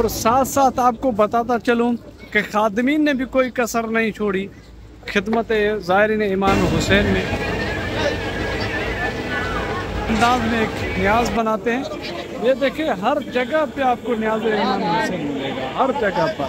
اور ساتھ ساتھ آپ کو بتاتا چلوں کہ خادمین نے بھی کوئی کسر نہیں چھوڑی خدمت زائرین امام حسین میں، انداز میں ایک نیاز بناتے ہیں۔ یہ دیکھیں ہر جگہ پہ آپ کو نیاز امام حسین ملے گا، ہر جگہ پر۔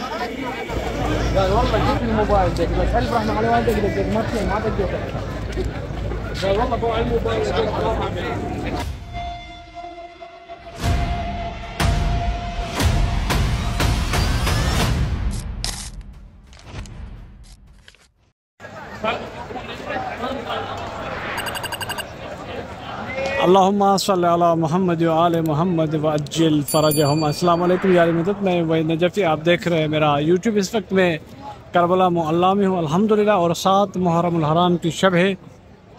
اللہم صلی علی محمد و آل محمد وعجل فرجہم۔ السلام علیکم یار مدد، میں وحید نجفی، آپ دیکھ رہے ہیں میرا یوٹیوب۔ اس وقت میں کربلا معلیٰ میں ہوں الحمدللہ، اور 7 محرم الحرام کی شب ہے۔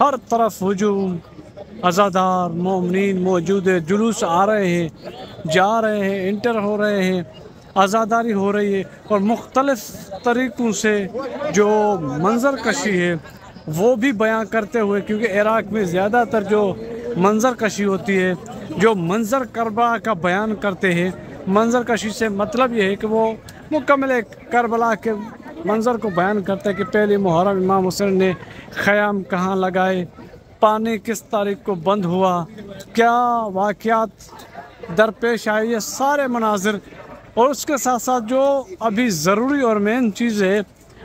ہر طرف ہجوم، عزادار مومنین موجود ہے، جلوس آ رہے ہیں، جا رہے ہیں، انٹر ہو رہے ہیں، عزاداری ہو رہی ہے، اور مختلف طریقوں سے جو منظر کشی ہے وہ بھی بیان کرتے ہوئے، کیونکہ عراق میں زیادہ تر جو منظر کشی ہوتی ہے، جو منظر کربلا کا بیان کرتے ہیں۔ منظر کشی سے مطلب یہ ہے کہ وہ مکمل کربلا کے منظر کو بیان کرتے ہیں کہ پہلی محرم امام حسین نے خیام کہاں لگائے، پانی کس تاریخ کو بند ہوا، کیا واقعات درپیش آئے، یہ سارے مناظر۔ اور اس کے ساتھ ساتھ جو ابھی ضروری اور مین چیز ہے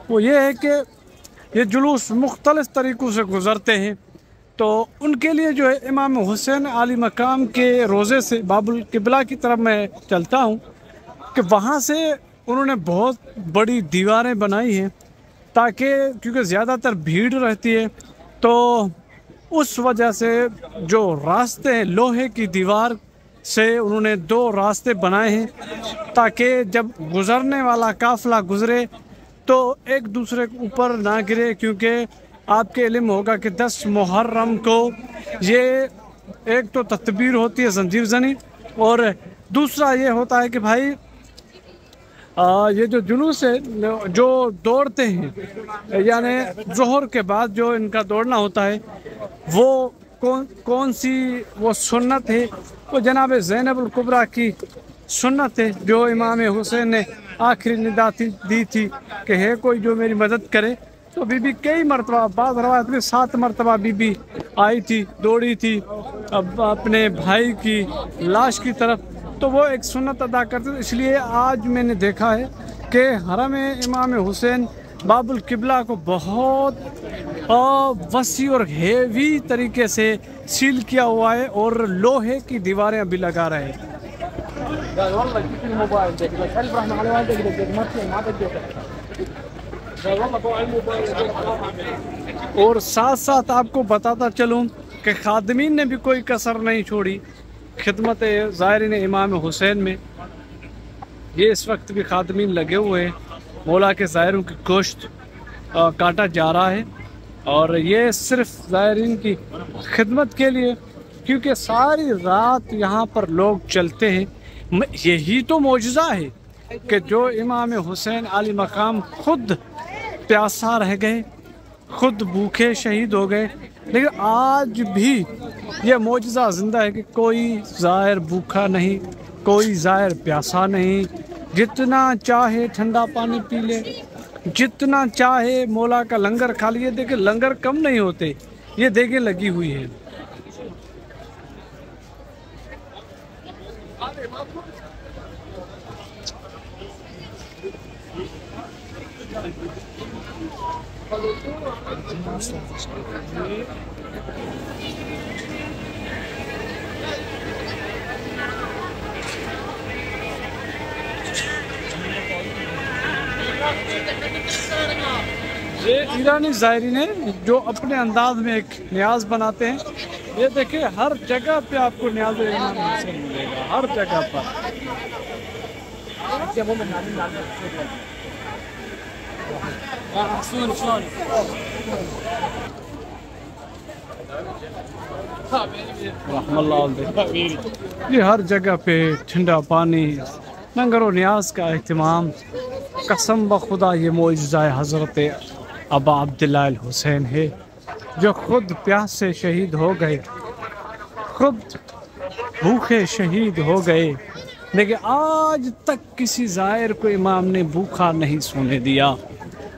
وہ یہ ہے کہ یہ جلوس مختلف طریقوں سے گزرتے ہیں، تو ان کے لیے جو ہے امام حسین عالی مقام کے روضے سے باب القبلہ کی طرف میں چلتا ہوں کہ وہاں سے انہوں نے بہت بڑی دیواریں بنائی ہیں، تاکہ کیونکہ زیادہ تر بھیڑ رہتی ہے، تو اس وجہ سے جو راستے ہیں لوہے کی دیوار سے انہوں نے 2 راستے بنائے ہیں، تاکہ جب گزرنے والا قافلہ گزرے تو ایک دوسرے کے اوپر نہ گرے، کیونکہ آپ کے علم ہوگا کہ 10 محرم کو یہ ایک تو تکبیر ہوتی ہے زنجیر زنی، اور دوسرا یہ ہوتا ہے کہ بھائی یہ جو جلوس ہے جو دوڑتے ہیں، یعنی ظہر کے بعد جو ان کا دوڑنا ہوتا ہے وہ کون سی وہ سنت ہے، وہ جناب زینب الکبریٰ کی سنت ہے، جو امام حسین نے آخری ندا دی تھی کہ ہے کوئی جو میری مدد کرے۔ تو بی بی کئی مرتبہ، بعض روایت میں 7 مرتبہ بی بی آئی تھی، دوڑی تھی اپنے بھائی کی لاش کی طرف، تو وہ ایک سنت ادا کرتے تھے۔ اس لیے آج میں نے دیکھا ہے کہ حرم امام حسین باب القبلہ کو بہت وسیع اور ہیوی طریقے سے سیل کیا ہوا ہے، اور لوہے کی دیواریں ابھی لگا رہے ہیں۔ اور ساتھ ساتھ آپ کو بتاتا چلوں کہ خادمین نے بھی کوئی کسر نہیں چھوڑی خدمت زائرین امام حسین میں۔ یہ اس وقت بھی خادمین لگے ہوئے ہیں، مولا کے زائروں کی گوشت کاٹا جا رہا ہے، اور یہ صرف زائرین کی خدمت کے لیے، کیونکہ ساری رات یہاں پر لوگ چلتے ہیں۔ یہی تو معجزہ ہے کہ جو امام حسین عالی مقام خود پیاسا رہ گئے، خود بھوکے شہید ہو گئے، لیکن آج بھی یہ معجزہ زندہ ہے کہ کوئی زائر بھوکا نہیں، کوئی زائر پیاسا نہیں، جتنا چاہے ٹھنڈا پانی پی لے، جتنا چاہے مولا کا لنگر کھا لیے۔ دیکھیں لنگر کم نہیں ہوتے، یہ دیگیں لگی ہوئی ہیں۔ یہ ایرانی زائرین ہیں جو اپنے انداز میں ایک نیاز بناتے ہیں۔ یہ دیکھیں ہر جگہ پہ آپ کو نیاز امام حسین ملے گا، ہر جگہ پر۔ رحم اللہ علیہ۔ یہ ہر جگہ پہ ٹھنڈا پانی، لنگر و نیاز کا اہتمام۔ قسم بخدا یہ معجزہ حضرت ابا عبداللہ الحسین ہے، جو خود پیاس سے شہید ہو گئے، خود بھوکے شہید ہو گئے، لیکن آج تک کسی زائر کو امام نے بھوکا نہیں سونے دیا،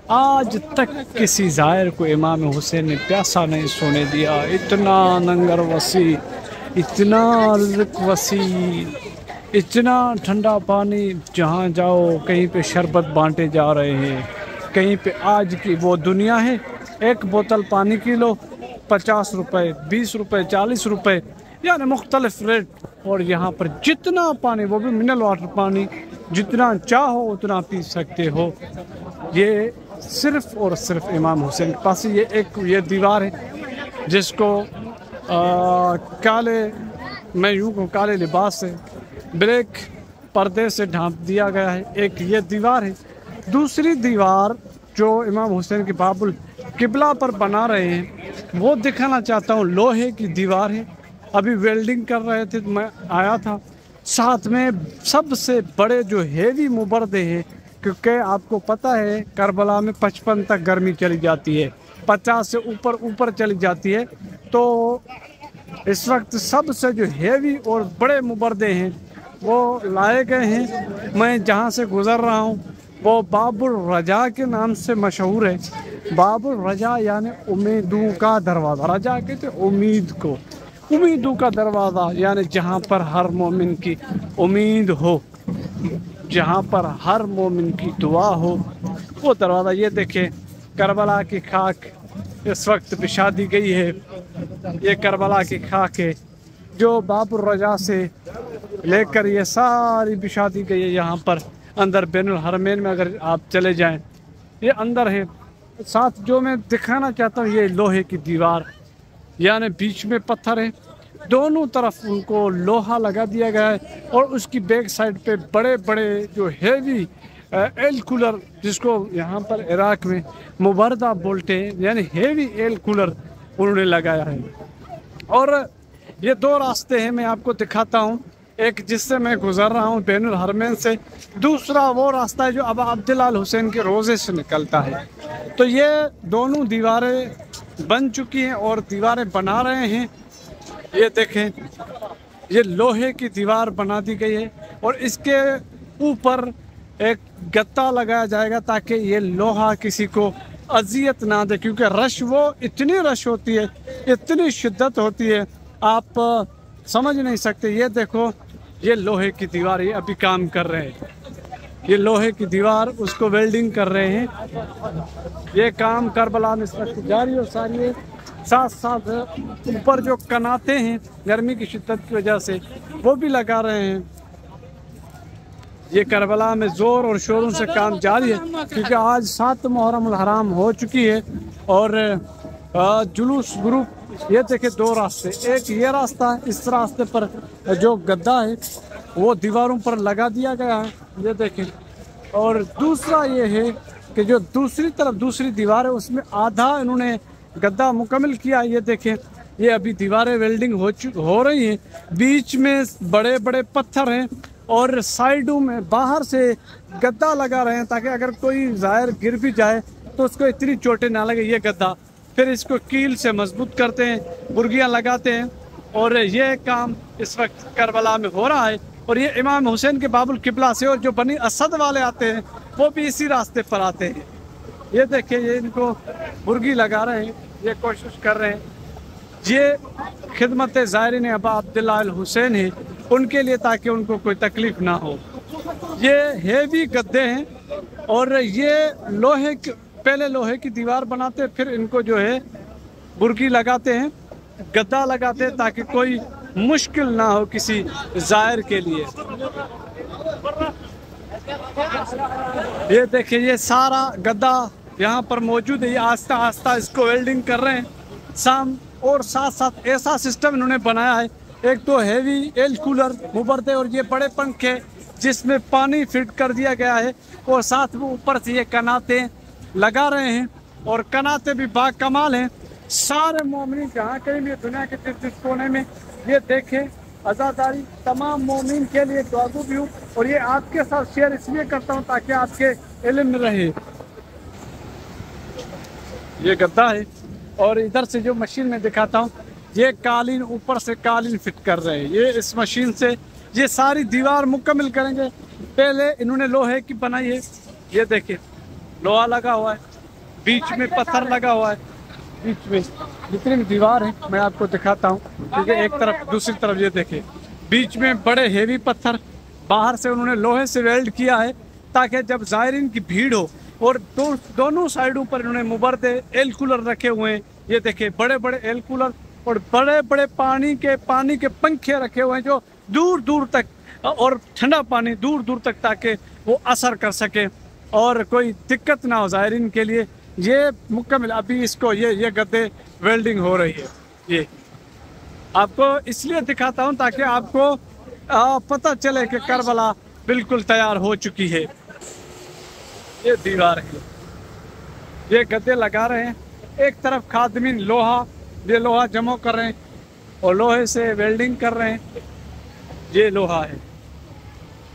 آج تک کسی زائر کو امام حسین نے پیاسا نہیں سونے دیا۔ اتنا لنگر وسیع، اتنا رزق وسیع، اتنا ٹھنڈا پانی، جہاں جاؤ کہیں پہ شربت بانٹے جا رہے ہیں، کہیں پہ آج کی وہ دنیا ہے، ایک بوتل پانی کی لو 50 روپے، 20 روپے، 40 روپے، یعنی مختلف ریٹ، اور یہاں پر جتنا پانی، وہ بھی منرل واٹر پانی، جتنا چاہو اتنا پی سکتے ہو۔ یہ صرف اور صرف امام حسین کے پاس یہ دیوار ہے جس کو کالے، میں یوں کہوں کالے لباس سے، بلیک پردے سے ڈھانپ دیا گیا ہے۔ ایک یہ دیوار ہے۔ دوسری دیوار جو امام حسین کے باب القبلہ پر بنا رہے ہیں وہ دکھانا چاہتا ہوں، لوہے کی دیوار ہے۔ ابھی ویلڈنگ کر رہے تھے، میں آیا تھا، ساتھ میں سب سے بڑے جو ہیوی مبردے ہیں، کیونکہ آپ کو پتہ ہے کربلا میں 55 تک گرمی چلی جاتی ہے، 50 سے اوپر چلی جاتی ہے، تو اس وقت سب سے جو ہیوی اور بڑے مبردے ہیں وہ لائے گئے ہیں۔ میں جہاں سے گزر رہا ہوں وہ باب الرجا کے نام سے مشہور ہے۔ باب الرجا یعنی امیدوں کا دروازہ، رجا کہتے ہیں امید کو، امیدوں کا دروازہ، یعنی جہاں پر ہر مومن کی امید ہو، جہاں پر ہر مومن کی دعا ہو، وہ دروازہ۔ یہ دیکھیں کربلا کی خاک اس وقت بچھا دی گئی ہے، یہ کربلا کی خاک ہے جو باب الرجا سے لے کر یہ ساری بچھا دی گئی ہے۔ یہاں پر اندر بین الحرمین میں اگر آپ چلے جائیں، یہ اندر ہے۔ ساتھ جو میں دکھانا چاہتا ہوں، یہ لوہے کی دیوار، یعنی بیچ میں پتھر ہے، دونوں طرف ان کو لوہا لگا دیا گیا ہے، اور اس کی بیک سائڈ پہ بڑے بڑے جو ہیوی ایل کولر، جس کو یہاں پر عراق میں مبردہ بولتے ہیں، یعنی ہیوی ایل کولر انہوں نے لگایا ہے۔ اور یہ دو راستے ہیں، میں آپ کو دکھاتا ہوں، ایک جس سے میں گزر رہا ہوں بین الحرمین سے، دوسرا وہ راستہ ہے جو ابا عبداللہ الحسین کے روضے سے نکلتا ہے۔ تو یہ دونوں دیواریں بن چکی ہیں اور دیواریں بنا رہے ہیں۔ یہ دیکھیں، یہ لوہے کی دیوار بنا دی گئی ہے، اور اس کے اوپر ایک گتا لگایا جائے گا تاکہ یہ لوہا کسی کو اذیت نہ دے، کیونکہ رش، وہ اتنی رش ہوتی ہے، اتنی شدت ہوتی ہے، آپ سمجھ نہیں سکتے۔ یہ دیکھو، یہ لوہے کی دیوار، یہ ابھی کام کر رہے ہیں، یہ لوہے کی دیوار اس کو ویلڈنگ کر رہے ہیں۔ یہ کام کربلا میں اس وقت جاری اور ساری ہے۔ ساتھ ساتھ اوپر جو کناتے ہیں گرمی کی شدت کی وجہ سے، وہ بھی لگا رہے ہیں۔ یہ کربلا میں زور اور شوروں سے کام جاری ہے، کیونکہ آج 7 محرم الحرام ہو چکی ہے، اور جلوس گروپ، یہ دیکھیں دو راستے، ایک یہ راستہ ہے، اس راستے پر جو گدا ہے وہ دیواروں پر لگا دیا گیا ہے، یہ دیکھیں، اور دوسرا یہ ہے کہ جو دوسری طرف دوسری دیوار ہے اس میں آدھا انہوں نے گدا مکمل کیا۔ یہ دیکھیں، یہ ابھی دیواریں ویلڈنگ ہو رہی ہیں، بیچ میں بڑے بڑے پتھر ہیں، اور سائیڈوں میں باہر سے گدا لگا رہے ہیں تاکہ اگر کوئی زائر گر بھی جائے تو اس کو اتنی چوٹیں نہ لگے۔ یہ گدا پھر اس کو کیل سے مضبوط کرتے ہیں، برگیاں لگاتے ہیں، اور یہ کام اس وقت کربلا میں ہو رہا ہے۔ اور یہ امام حسین کے باب القبلہ سے، اور جو بنی اسد والے آتے ہیں وہ بھی اسی راستے پر آتے ہیں۔ یہ دیکھیں، یہ ان کو برگی لگا رہے ہیں، یہ کوشش کر رہے ہیں۔ یہ خدمت زائرین ابا عبداللہ الحسین ہیں، ان کے لیے، تاکہ ان کو کوئی تکلیف نہ ہو۔ یہ ہیوی گدے ہیں، اور یہ لوہے پہلے لوہے کی دیوار بناتے، پھر ان کو جو ہے برگی لگاتے ہیں، گدا لگاتے ہیں، تاکہ کوئی مشکل نہ ہو کسی زائر کے لیے۔ یہ دیکھیں، یہ سارا گدا یہاں پر موجود ہے، یہ آہستہ آہستہ اس کو ویلڈنگ کر رہے ہیں اور ساتھ ساتھ ایسا سسٹم انہوں نے بنایا ہے، ایک تو ہیوی ایل کولر مبردے، اور یہ بڑے پنکھے جس میں پانی فٹ کر دیا گیا ہے، اور ساتھ میں اوپر سے یہ کناتے لگا رہے ہیں، اور کناتے بھی با کمال ہیں۔ سارے مومنین جہاں کہیں بھی دنیا کے جس کونے میں، یہ دیکھیں، عزاداری تمام مومنین کے لیے دعا بھی ہوں، اور یہ آپ کے ساتھ شیئر اس لیے کرتا ہوں تاکہ آپ کے علم میں رہے۔ یہ گدا ہے، اور ادھر سے جو مشین میں دکھاتا ہوں، یہ قالین، اوپر سے قالین فٹ کر رہے ہیں۔ یہ اس مشین سے یہ ساری دیوار مکمل کریں گے۔ پہلے انہوں نے لوہے کی بنائی ہے، یہ دیکھیں لوہا لگا ہوا ہے، بیچ میں پتھر لگا ہوا ہے، بیچ میں جتنی بھی دیوار ہے میں آپ کو دکھاتا ہوں، ٹھیک ہے؟ ایک طرف دوسری طرف یہ دیکھیں، بیچ میں بڑے ہیوی پتھر، باہر سے انہوں نے لوہے سے ویلڈ کیا ہے تاکہ جب زائرین کی بھیڑ ہو، اور دونوں سائیڈوں پر انہوں نے مبردے ایل کولر رکھے ہوئے ہیں، یہ دیکھیں بڑے بڑے ایل کولر، اور بڑے بڑے پانی کے پنکھے رکھے ہوئے ہیں جو دور دور تک، اور ٹھنڈا پانی دور دور تک تاکہ وہ اثر کر سکے اور کوئی دقت نہ ہو زائرین کے لیے۔ یہ مکمل ابھی اس کو یہ گدے ویلڈنگ ہو رہی ہے۔ یہ آپ کو اس لیے دکھاتا ہوں تاکہ آپ کو پتہ چلے کہ کربلا بالکل تیار ہو چکی ہے۔ یہ دیوار ہے، یہ گدے لگا رہے ہیں، ایک طرف خادمین لوہا جمع کر رہے ہیں اور لوہے سے ویلڈنگ کر رہے ہیں۔ یہ لوہا ہے،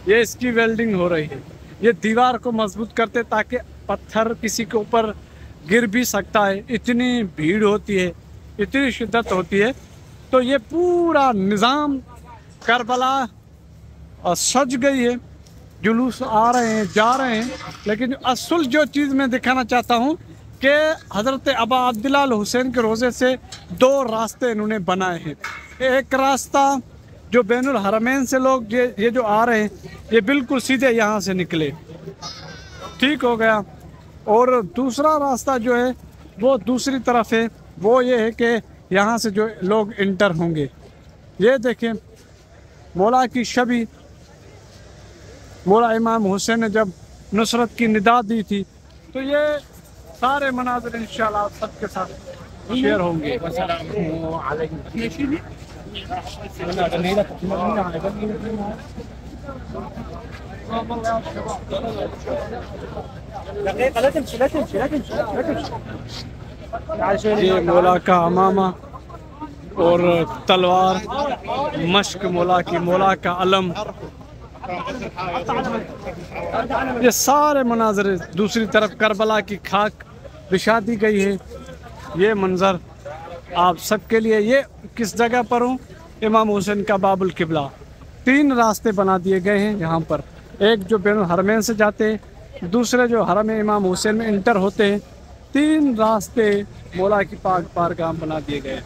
یہ اس کی ویلڈنگ ہو رہی ہے۔ یہ دیوار کو مضبوط کرتے تاکہ پتھر کسی کے اوپر گر بھی سکتا ہے، اتنی بھیڑ ہوتی ہے، اتنی شدت ہوتی ہے۔ تو یہ پورا نظام کربلا سج گئی ہے، جلوس آ رہے ہیں جا رہے ہیں، لیکن اصل جو چیز میں دکھانا چاہتا ہوں کہ حضرت ابا عبداللہ الحسین کے روزے سے 2 راستے انہوں نے بنائے ہیں۔ ایک راستہ جو بین الحرمین سے لوگ یہ جو آ رہے ہیں یہ بالکل سیدھے یہاں سے نکلے، ٹھیک ہو گیا، اور دوسرا راستہ جو ہے وہ دوسری طرف ہے، وہ یہ ہے کہ یہاں سے جو لوگ انٹر ہوں گے۔ یہ دیکھیں مولا کی شبی، مولا امام حسین نے جب نصرت کی ندا دی تھی، تو یہ سارے مناظر انشاءاللہ سب کے ساتھ شیئر ہوں گے۔ یہ مولا کا امامہ اور تلوار، مشق مولا کی، مولا کا علم، یہ سارے مناظر۔ دوسری طرف کربلا کی خاک بچھا دی گئی ہے۔ یہ منظر آپ سب کے لیے۔ یہ کس جگہ پر ہوں؟ امام حسین کا باب القبلہ۔ 3 راستے بنا دیے گئے ہیں یہاں پر، ایک جو بین الحرمین سے جاتے ہیں، دوسرے جو حرم امام حسین میں انٹر ہوتے ہیں، 3 راستے مولا کی پاک بارگاہ بنا دیے گئے ہیں۔